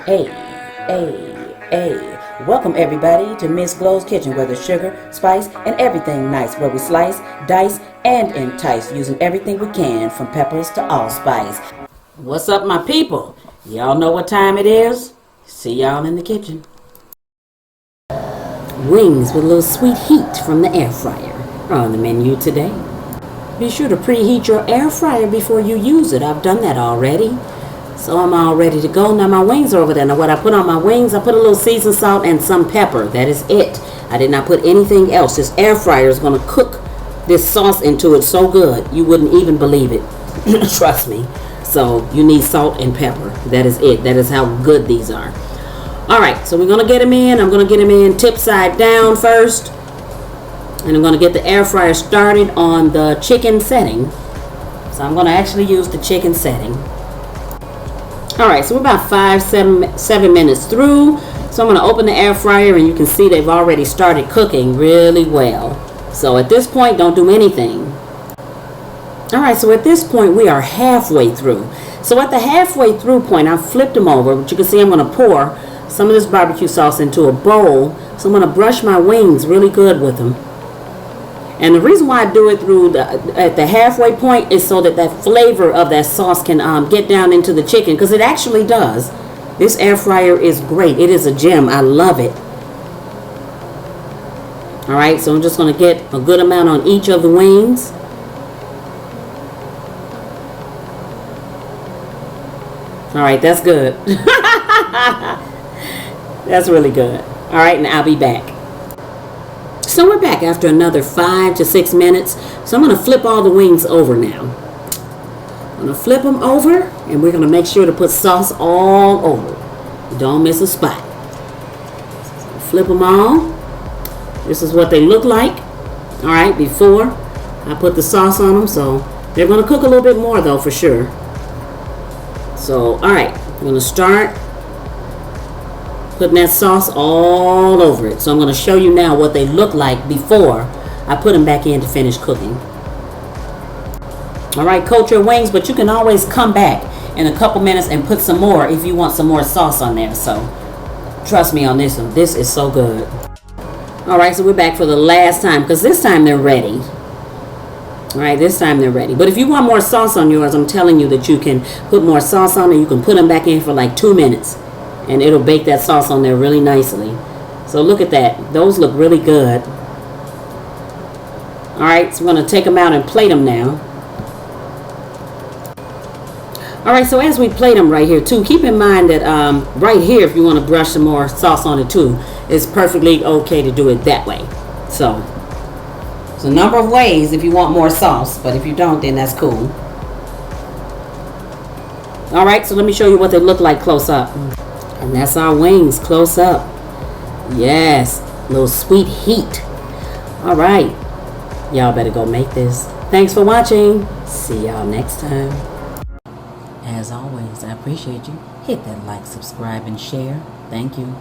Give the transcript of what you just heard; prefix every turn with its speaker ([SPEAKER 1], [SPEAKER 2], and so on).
[SPEAKER 1] Hey, hey. Welcome everybody to Miss Glow's Kitchen, where there's sugar, spice, and everything nice, where we slice, dice, and entice, using everything we can, from peppers to allspice. What's up, my people? Y'all know what time it is? See y'all in the kitchen. Wings with a little sweet heat from the air fryer are on the menu today. Be sure to preheat your air fryer before you use it. I've done that already. So I'm all ready to go. Now my wings are over there. Now what I put on my wings, I put a little seasoned salt and some pepper. That is it. I did not put anything else. This air fryer is going to cook this sauce into it so good you wouldn't even believe it. Trust me. So you need salt and pepper. That is it. That is how good these are. Alright, so we're going to get them in. I'm going to get them in tip side down first. And I'm going to get the air fryer started on the chicken setting. So I'm going to actually use the chicken setting. Alright, so we're about 7 minutes through. So I'm going to open the air fryer and you can see they've already started cooking really well. So at this point, don't do anything. Alright, so at this point we are halfway through. So at the halfway through point, I've flipped them over. But you can see I'm going to pour some of this barbecue sauce into a bowl. So I'm going to brush my wings really good with them. And the reason why I do it at the halfway point is so that that flavor of that sauce can get down into the chicken, because it actually does. This air fryer is great. It is a gem. I love it. All right, so I'm just going to get a good amount on each of the wings. All right, that's good. That's really good. All right, and I'll be back. So we're back after another 5 to 6 minutes. So I'm going to flip all the wings over now. I'm going to flip them over, and we're going to make sure to put sauce all over. Don't miss a spot. So flip them all. This is what they look like. All right, before I put the sauce on them. So they're going to cook a little bit more though, for sure. So, all right, I'm going to start putting that sauce all over it. So I'm going to show you now what they look like before I put them back in to finish cooking. Alright, coat your wings, but you can always come back in a couple minutes and put some more if you want some more sauce on there. So trust me on this one. This is so good. Alright, so we're back for the last time, because this time they're ready. Alright, this time they're ready. But if you want more sauce on yours, I'm telling you that you can put more sauce on it. You can put them back in for like 2 minutes. And it'll bake that sauce on there really nicely. So look at that. Those look really good. Alright, so I'm going to take them out and plate them now. Alright, so as we plate them right here too, keep in mind that right here, if you want to brush some more sauce on it too, it's perfectly okay to do it that way. So, there's a number of ways if you want more sauce, but if you don't, then that's cool. Alright, so let me show you what they look like close up. And that's our wings close up. Yes, a little sweet heat. All right, y'all better go make this. Thanks for watching. See y'all next time. As always, I appreciate you. Hit that like, subscribe, and share. Thank you.